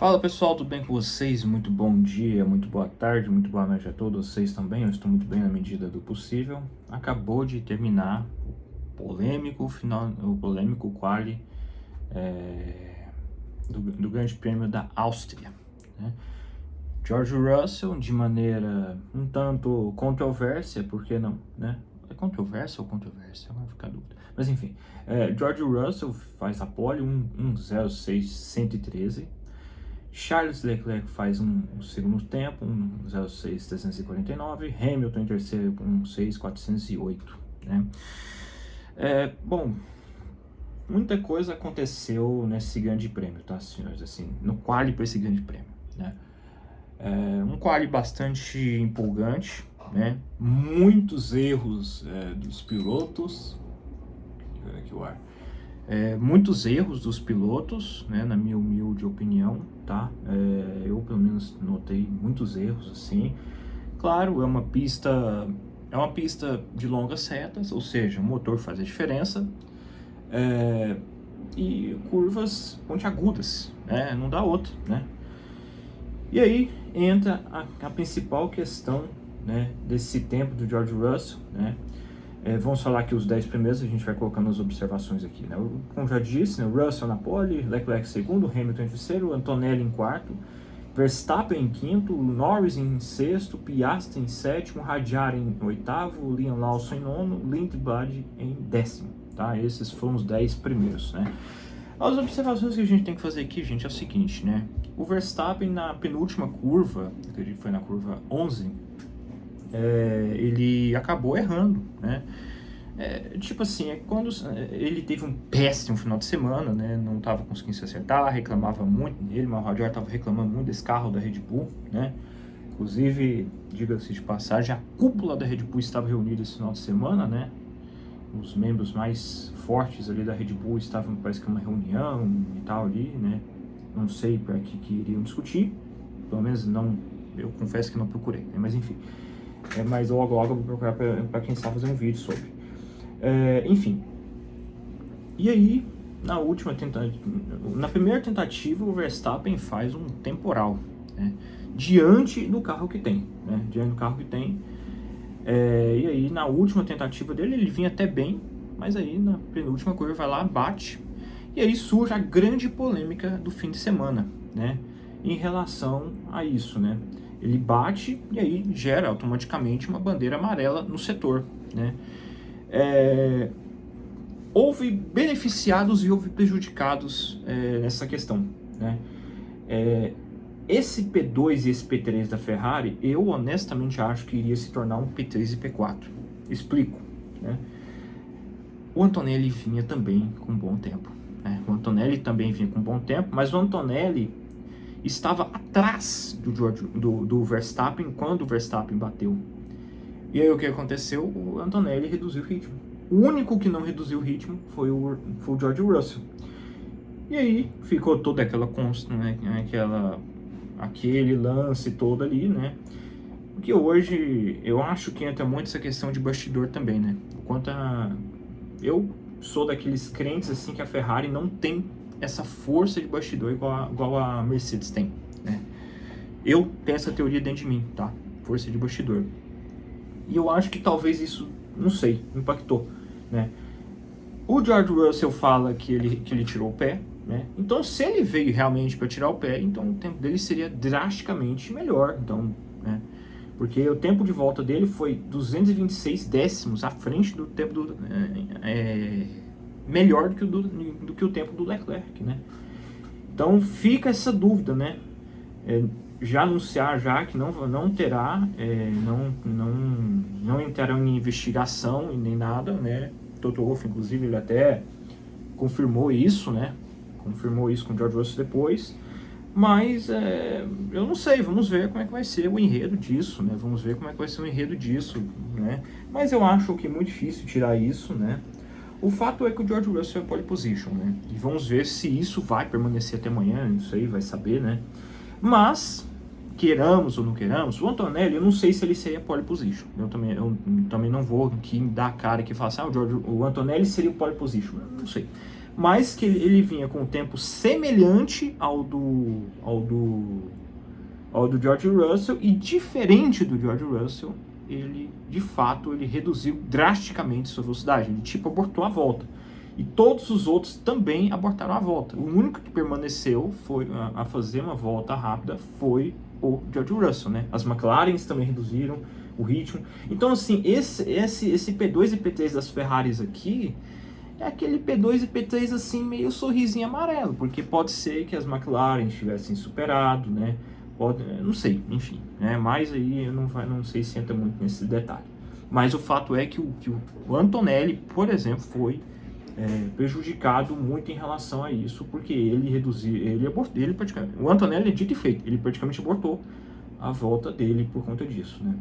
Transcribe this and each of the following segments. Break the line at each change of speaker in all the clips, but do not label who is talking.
Fala pessoal, tudo bem com vocês? Muito bom dia, muito boa tarde, muito boa noite a todos vocês também. Eu estou muito bem na medida do possível. Acabou de terminar o polêmico quali do Grande Prêmio da Áustria, né? George Russell, de maneira um tanto controversa, por que não, né? É controversa ou controvérsia? Vai ficar dúvida. Mas enfim, George Russell faz a pole 1:06.113. Charles Leclerc faz um segundo tempo, 1:06.349. Hamilton em terceiro com 1:06.408, né? Bom, muita coisa aconteceu nesse grande prêmio, tá, senhores? Assim, no quali para esse grande prêmio, né? Um quali bastante empolgante, né? Muitos erros dos pilotos. Deixa eu ver aqui o ar. Muitos erros dos pilotos, né, na minha humilde opinião, tá? Eu pelo menos notei muitos erros, assim. Claro, é uma pista de longas retas, ou seja, o motor faz a diferença, e curvas pontiagudas, né? Não dá outra, né? E aí entra a principal questão, né, desse tempo do George Russell, né? Vamos falar aqui os 10 primeiros, a gente vai colocando as observações aqui, né? Como já disse, né, Russell na pole, Leclerc em segundo, Hamilton em terceiro, Antonelli em quarto, Verstappen em quinto, Norris em sexto, Piastri em sétimo, Hadjar em oitavo, Liam Lawson em nono, Lindblad em décimo, tá? Esses foram os 10 primeiros, né? As observações que a gente tem que fazer aqui, gente, é o seguinte, né? O Verstappen na penúltima curva, acredito que foi na curva 11, ele acabou errando, né? Tipo assim, quando ele teve um péssimo final de semana, né? Não estava conseguindo se acertar, reclamava muito dele, mas o Hadjar estava reclamando muito desse carro da Red Bull, né? Inclusive, diga-se de passagem, a cúpula da Red Bull estava reunida esse final de semana, né? Os membros mais fortes ali da Red Bull estavam, parece que uma reunião e tal ali, né? Não sei para que iriam discutir, pelo menos não, eu confesso que não procurei, né? Mas enfim. Mas logo eu vou procurar para quem sabe fazer um vídeo sobre. Enfim. E aí, na primeira tentativa, o Verstappen faz um temporal, né? Diante do carro que tem, né? E aí, na última tentativa dele, ele vinha até bem, mas aí na penúltima curva vai lá, bate. E aí surge a grande polêmica do fim de semana, né? Em relação a isso, né? Ele bate e aí gera automaticamente uma bandeira amarela no setor, né? Houve beneficiados e houve prejudicados nessa questão, né? Esse P2 e esse P3 da Ferrari, eu honestamente acho que iria se tornar um P3 e P4. Explico, né? O Antonelli vinha também com bom tempo, né? Mas o Antonelli estava atrás do Verstappen quando o Verstappen bateu. E aí o que aconteceu? O Antonelli reduziu o ritmo. O único que não reduziu o ritmo foi o George Russell. E aí ficou toda aquela né, aquele lance todo ali, né? Porque hoje eu acho que entra muito essa questão de bastidor também, né? Eu sou daqueles crentes assim que a Ferrari não tem essa força de bastidor igual a Mercedes tem, né? Eu tenho essa teoria dentro de mim, tá? Força de bastidor. E eu acho que talvez isso, não sei, impactou, né? O George Russell fala que ele tirou o pé, né? Então, se ele veio realmente para tirar o pé, então o tempo dele seria drasticamente melhor, então, né? Porque o tempo de volta dele foi 226 décimos à frente do tempo melhor do que o tempo do Leclerc, né? Então fica essa dúvida, né? Já anunciar já que não terá, não entrarão em investigação e nem nada, né? Toto Wolff, inclusive, ele até confirmou isso, né? Confirmou isso com o George Russell depois. Mas eu não sei, vamos ver como é que vai ser o enredo disso, né? Mas eu acho que é muito difícil tirar isso, né? O fato é que o George Russell é pole position, né? E vamos ver se isso vai permanecer até amanhã, isso aí vai saber, né? Mas, queiramos ou não queiramos, o Antonelli, eu não sei se ele seria pole position. Eu também não vou aqui dar a cara que falar assim, o Antonelli seria o pole position. Eu não sei. mas que ele vinha com um tempo semelhante ao do George Russell, e diferente do George Russell, ele, de fato, ele reduziu drasticamente sua velocidade, ele tipo abortou a volta. E todos os outros também abortaram a volta. O único que permaneceu foi a fazer uma volta rápida foi o George Russell, né? As McLarens também reduziram o ritmo. Então, assim, esse P2 e P3 das Ferraris aqui é aquele P2 e P3 assim, meio sorrisinho amarelo, porque pode ser que as McLaren tivessem superado, né? Pode, não sei, enfim, né? Mas aí eu não sei se entra muito nesse detalhe. Mas o fato é que o Antonelli, por exemplo, foi prejudicado muito em relação a isso, porque ele reduziu, ele praticamente, o Antonelli é dito e feito, ele praticamente abortou a volta dele por conta disso, né?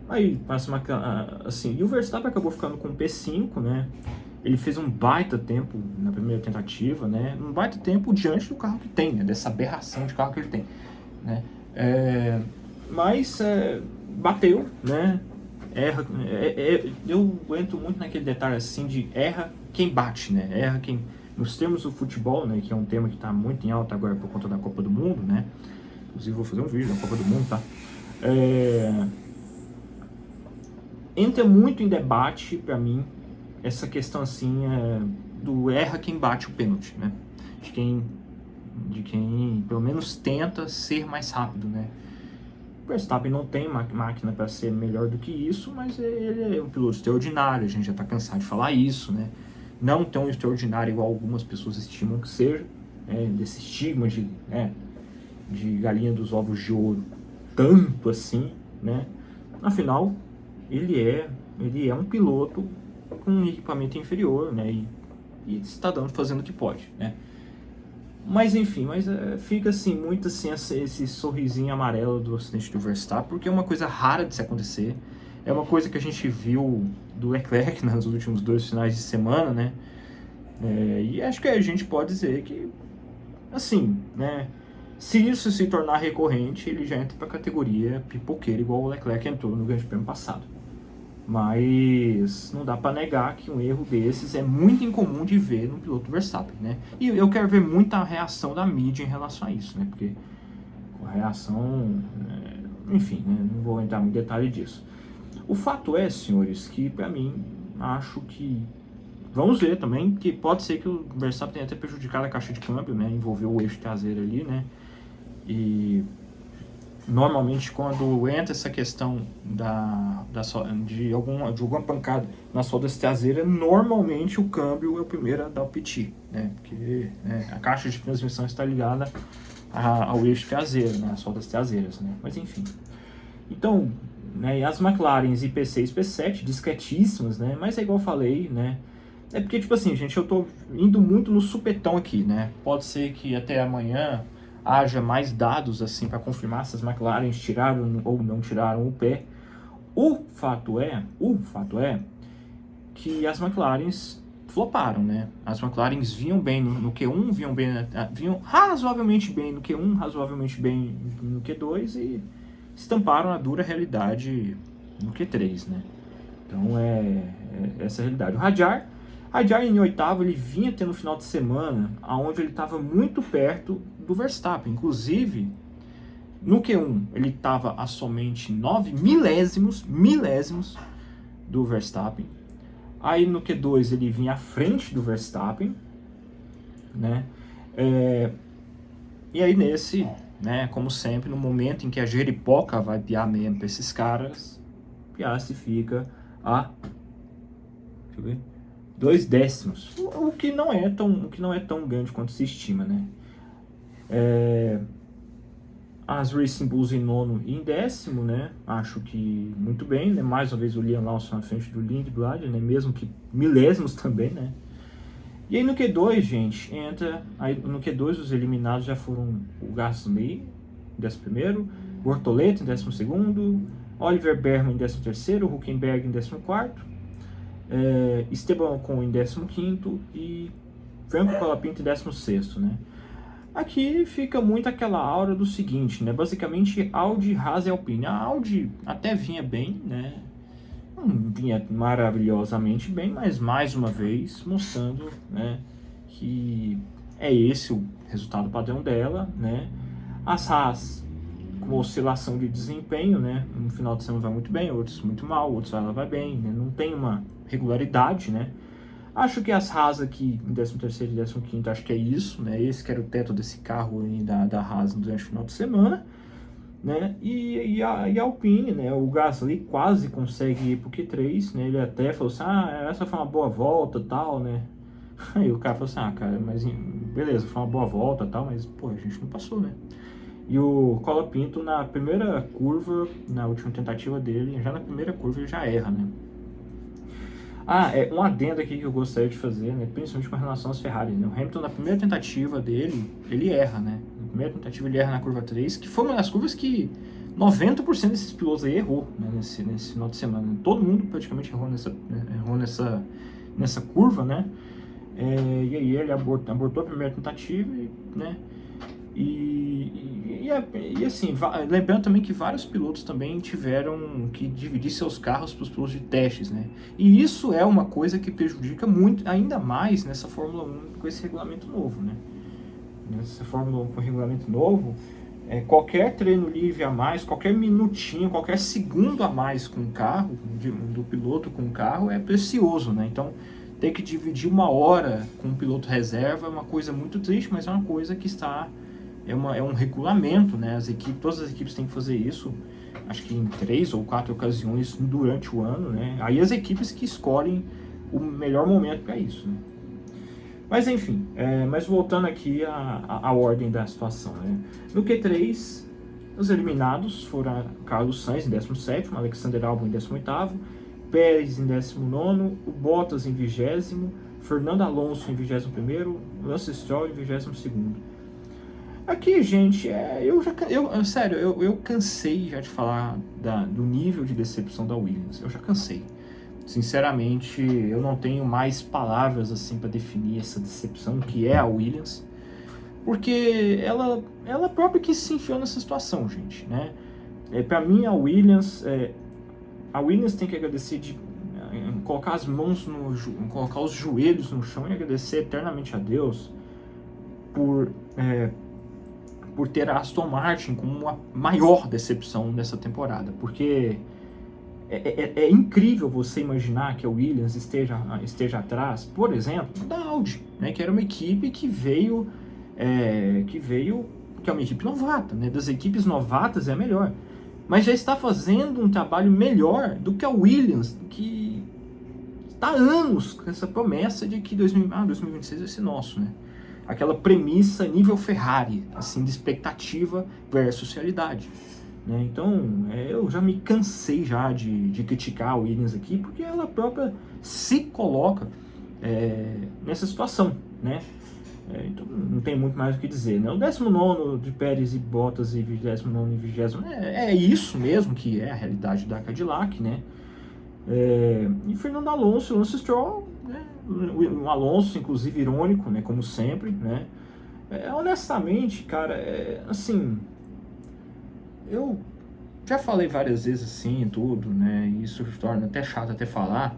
Aí passa uma, assim, e o Verstappen acabou ficando com P5, né? Ele fez um baita tempo na primeira tentativa, né? Um baita tempo diante do carro que tem, né? Dessa aberração de carro que ele tem, né? Mas bateu, né? Erra, eu entro muito naquele detalhe assim de erra quem bate, né? Erra quem, nos termos do futebol, né? Que é um tema que está muito em alta agora por conta da Copa do Mundo, né? Inclusive vou fazer um vídeo da Copa do Mundo, tá? Entra muito em debate para mim essa questão assim do erra quem bate o pênalti, né? De quem pelo menos tenta ser mais rápido, né? O Verstappen não tem máquina para ser melhor do que isso, mas ele é um piloto extraordinário, a gente já está cansado de falar isso, né? Não tão extraordinário igual algumas pessoas estimam que seja, desse estigma de galinha dos ovos de ouro, tanto assim, né? Afinal, ele é um piloto com um equipamento inferior, né? E está fazendo o que pode, né? Mas enfim, fica assim, muito assim, esse sorrisinho amarelo do acidente do Verstappen, porque é uma coisa rara de se acontecer. É uma coisa que a gente viu do Leclerc nos últimos 2 finais de semana, né? E acho que a gente pode dizer que, assim, né? Se isso se tornar recorrente, ele já entra para a categoria pipoqueiro, igual o Leclerc entrou no Grande Prêmio passado. Mas não dá para negar que um erro desses é muito incomum de ver no piloto Verstappen, né? E eu quero ver muita reação da mídia em relação a isso, né? Porque a reação, enfim, né? Não vou entrar em detalhe disso. O fato é, senhores, que para mim, acho que vamos ver também, que pode ser que o Verstappen tenha até prejudicado a caixa de câmbio, né? Envolveu o eixo traseiro ali, né? E normalmente quando entra essa questão de alguma pancada na solda traseira, normalmente o câmbio é o primeiro a dar o piti, né? Porque a caixa de transmissão está ligada ao eixo traseiro, né? As soldas traseiras, né? Mas enfim. Então, né, as McLarens IP6 e P7, discretíssimas, né? Mas é igual eu falei, né? É porque, tipo assim, gente, eu tô indo muito no supetão aqui, né? Pode ser que até amanhã haja mais dados assim para confirmar se as McLaren tiraram ou não tiraram o pé. O fato é que as McLarens floparam, né? As McLarens vinham bem no Q1, vinham razoavelmente bem no Q1, razoavelmente bem no Q2 e estamparam a dura realidade no Q3, né? Então essa a realidade. O Hadjar em oitavo, ele vinha tendo um final de semana onde ele estava muito perto do Verstappen. Inclusive, no Q1, ele estava a somente 9 milésimos do Verstappen. Aí no Q2, ele vinha à frente do Verstappen, né? E aí nesse, né, como sempre, no momento em que a jeripoca vai piar mesmo para esses caras, Piastri fica a... Deixa eu ver... 2 décimos, o que não é tão grande quanto se estima, né? As Racing Bulls em nono e em décimo, né? Acho que muito bem, né? Mais uma vez o Liam Lawson na frente do Lindblad, né? Mesmo que milésimos também, né? E aí no Q2, gente, aí no Q2 os eliminados já foram o Gasly, em 11º, Bortoleto em 12º, Oliver Berman em 13º, Hülkenberg em 14º, Esteban Ocon em 15º e Franco Colapinto em 16º, né? Aqui fica muito aquela aura do seguinte, né? Basicamente Audi, Haas e Alpine. A Audi até vinha bem, né? não vinha maravilhosamente bem, mas mais uma vez mostrando, né, que é esse o resultado padrão dela, né? As Haas com oscilação de desempenho, né? Um final de semana vai muito bem, outros muito mal, outros ela vai bem, né? Não tem uma regularidade, né? Acho que as Haas aqui em 13º e 15º, acho que é isso, né? Esse que era o teto desse carro aí da Haas durante o final de semana, né? E a Alpine, né? O Gasly quase consegue ir pro Q3, né? Ele até falou assim, essa foi uma boa volta e tal, né? Aí o cara falou assim, cara, mas beleza, foi uma boa volta e tal, mas, pô, a gente não passou, né? E o Colapinto, na primeira curva, na última tentativa dele, já na primeira curva ele já erra, né? Um adendo aqui que eu gostaria de fazer, né? Principalmente com relação às Ferrari, né? O Hamilton, na primeira tentativa dele, ele erra, né? Na primeira tentativa ele erra na curva 3, que foi uma das curvas que 90% desses pilotos aí errou, né? Nesse final de semana. Todo mundo praticamente errou nessa curva, né? E aí ele abortou a primeira tentativa, né? E assim, lembrando também que vários pilotos também tiveram que dividir seus carros para os pilotos de testes, né? E isso é uma coisa que prejudica muito, ainda mais nessa Fórmula 1 com esse regulamento novo, né? Nessa Fórmula 1 com regulamento novo, qualquer treino livre a mais, qualquer minutinho, qualquer segundo a mais com o carro, do piloto com o carro, é precioso, né? Então, ter que dividir uma hora com o piloto reserva é uma coisa muito triste, mas é uma coisa que é um regulamento, né? Todas as equipes têm que fazer isso, acho que em 3 ou 4 ocasiões durante o ano, né? Aí as equipes que escolhem o melhor momento para isso, né? Mas enfim, mas voltando aqui à ordem da situação, né? No Q3, os eliminados foram Carlos Sainz em 17º, Alexander Albon em 18º, Pérez em 19º, o Bottas em 20º, Fernando Alonso em 21º, Lance Stroll em 22º. Aqui, gente, sério, eu cansei já de falar do nível de decepção da Williams. Eu já cansei. Sinceramente, eu não tenho mais palavras assim para definir essa decepção que é a Williams, porque ela própria que se enfiou nessa situação, gente, né? Para mim, a Williams tem que agradecer colocar as mãos colocar os joelhos no chão e agradecer eternamente a Deus por ter a Aston Martin como a maior decepção dessa temporada, porque é incrível você imaginar que a Williams esteja atrás, por exemplo, da Audi, né, que era uma equipe que é uma equipe novata, né, das equipes novatas é a melhor, mas já está fazendo um trabalho melhor do que a Williams, que está há anos com essa promessa de que 2026 vai ser nosso, né? Aquela premissa nível Ferrari, assim, de expectativa versus realidade. Né? Então, eu já me cansei já de criticar a Williams aqui, porque ela própria se coloca nessa situação, né? Então, não tem muito mais o que dizer, né? O 19º de Pérez e Bottas e 19º e 20º é isso mesmo que é a realidade da Cadillac, né? E Fernando Alonso, Lance Stroll, né? Um Alonso, inclusive, irônico, né? Como sempre, né? Honestamente, cara, assim, eu já falei várias vezes assim, tudo, né? E isso torna até chato até falar.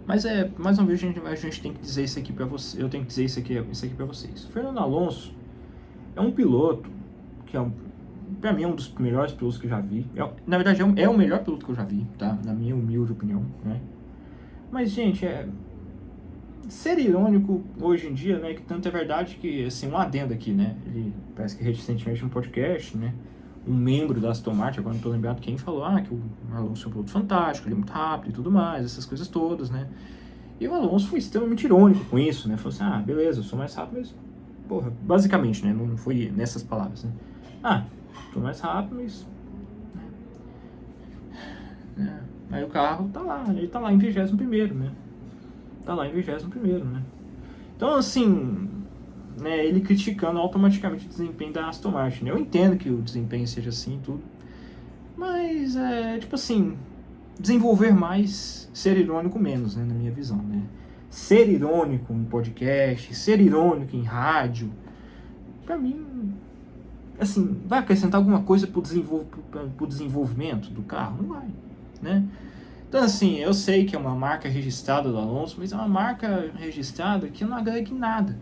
Mas mais uma vez a gente tem que dizer isso aqui para você. Eu tenho que dizer isso aqui para vocês. Fernando Alonso é um piloto que para mim é um dos melhores pilotos que eu já vi. Na verdade é o melhor piloto que eu já vi, tá? Na minha humilde opinião, né? Mas gente, ser irônico hoje em dia, né? Que tanto é verdade que, assim, um adendo aqui, né? Ele parece que recentemente no podcast, né? Um membro da Aston Martin, agora não tô lembrado quem, falou que o Alonso é um piloto fantástico, ele é muito rápido e tudo mais, essas coisas todas, né? E o Alonso foi extremamente irônico com isso, né? Falou assim, beleza, eu sou mais rápido, mas, porra, basicamente, né? Não foi nessas palavras, né? Tô mais rápido, mas... né? Aí o carro ele tá lá em 21º, né? Tá lá em 21º, né? Então, assim... né, ele criticando automaticamente o desempenho da Aston Martin. Eu entendo que o desempenho seja assim e tudo, mas tipo assim, desenvolver mais, ser irônico menos, né, na minha visão, né? Ser irônico em podcast, ser irônico em rádio, pra mim, assim, vai acrescentar alguma coisa pro desenvolvimento do carro? Não vai, né? Então, assim, eu sei que é uma marca registrada do Alonso, mas é uma marca registrada que não agrega em nada.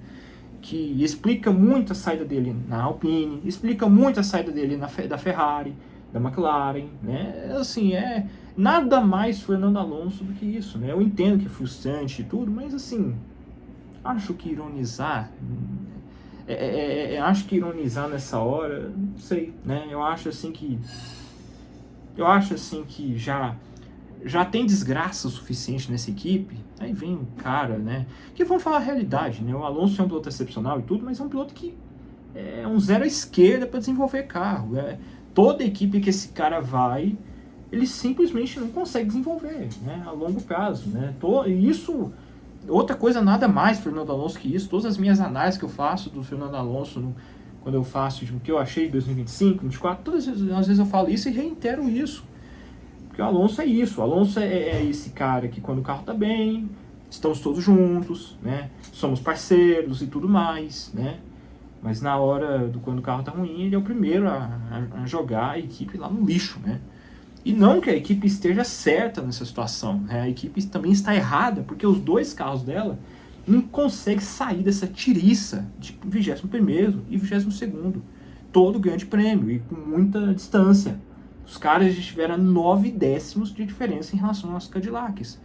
Que explica muito a saída dele na Alpine, explica muito a saída dele da Ferrari, da McLaren, né? Assim, é nada mais Fernando Alonso do que isso, né? Eu entendo que é frustrante e tudo, mas assim, acho que ironizar, acho que ironizar nessa hora, não sei, né? Eu acho assim que já tem desgraça o suficiente nessa equipe, aí vem um cara, né, que vamos falar a realidade, né, o Alonso é um piloto excepcional e tudo, mas é um piloto que é um zero à esquerda para desenvolver carro, toda equipe que esse cara vai, ele simplesmente não consegue desenvolver, né, a longo prazo, né, e isso, outra coisa nada mais Fernando Alonso que isso, todas as minhas análises que eu faço do Fernando Alonso, quando eu faço o que eu achei de 2025, 2024, todas as vezes eu falo isso e reitero isso. Porque o Alonso é isso, o Alonso é esse cara que quando o carro tá bem, estamos todos juntos, né? Somos parceiros e tudo mais, né? Mas na hora quando o carro tá ruim, ele é o primeiro a jogar a equipe lá no lixo, né? E não que a equipe esteja certa nessa situação, né? A equipe também está errada, porque os dois carros dela não conseguem sair dessa tiriça de 21º e 22º, todo grande prêmio e com muita distância. Os caras tiveram 9 décimos de diferença em relação aos Cadillacs.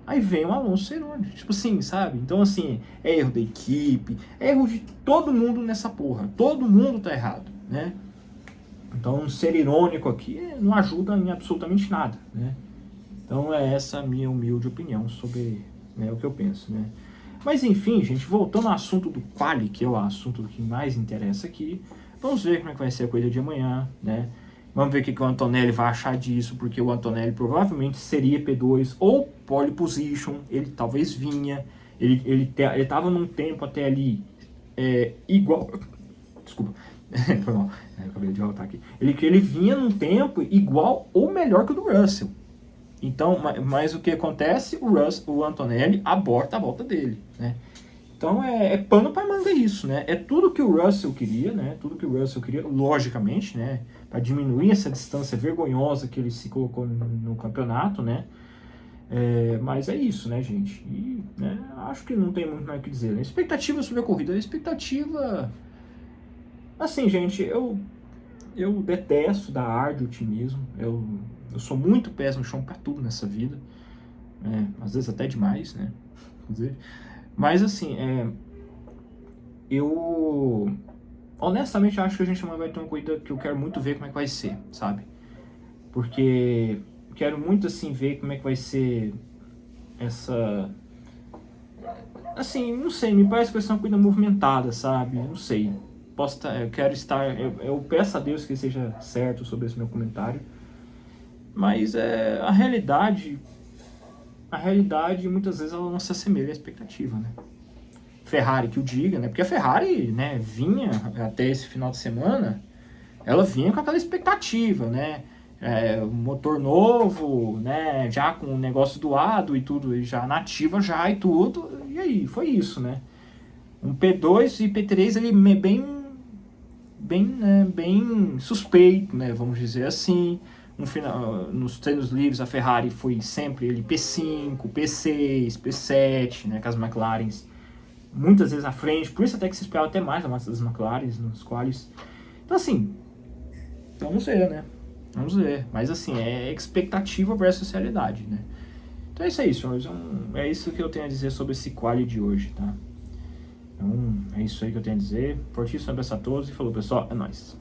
Aí vem o Alonso Cerone, tipo assim, sabe? Então, assim, é erro da equipe, é erro de todo mundo nessa porra. Todo mundo tá errado, né? Então, ser irônico aqui não ajuda em absolutamente nada, né? Então, é essa a minha humilde opinião sobre, né, o que eu penso, né? Mas, enfim, gente, voltando ao assunto do quali, que é o assunto que mais interessa aqui, vamos ver como é que vai ser a corrida de amanhã, né? Vamos ver o que o Antonelli vai achar disso, porque o Antonelli provavelmente seria P2 ou pole position, ele talvez vinha, ele estava num tempo até ali igual... Desculpa, foi mal, eu acabei de voltar aqui. Ele vinha num tempo igual ou melhor que o do Russell. Então, mas o que acontece? O Antonelli aborta a volta dele, né? Então é pano para manga isso, né? É tudo que o Russell queria, né? Tudo que o Russell queria, logicamente, né? Para diminuir essa distância vergonhosa que ele se colocou no campeonato, né? Mas é isso, né, gente? E, né, acho que não tem muito mais o que dizer. Né? Expectativa sobre a corrida. A expectativa... Assim, gente, eu detesto dar ar de otimismo. Eu sou muito pés no chão para tudo nessa vida. Às vezes até demais, né? Mas assim, eu honestamente acho que a gente amanhã vai ter uma corrida que eu quero muito ver como é que vai ser, sabe? Porque quero muito assim ver como é que vai ser essa... Assim, não sei, me parece que vai ser uma corrida movimentada, sabe? Não sei. Eu quero estar... Eu peço a Deus que seja certo sobre esse meu comentário. Mas a realidade muitas vezes ela não se assemelha à expectativa, né? Ferrari que o diga, né? Porque a Ferrari, né, vinha até esse final de semana, ela vinha com aquela expectativa, né? Motor novo, né? Já com o negócio doado e tudo, já nativa já e tudo. E aí, foi isso, né? Um P2 e P3 ele bem suspeito, né? Vamos dizer assim. Nos treinos livres a Ferrari foi sempre ele P5, P6, P7, né? Com as McLarens muitas vezes à frente, por isso até que se esperava até mais das McLaren nos qualis. Então assim, vamos ver, né? Vamos ver. Mas assim, é expectativa versus realidade, né? Então é isso aí, senhores. É isso que eu tenho a dizer sobre esse quali de hoje, tá? Então é isso aí que eu tenho a dizer. Fortíssimo abraço a todos e falou, pessoal, é nóis.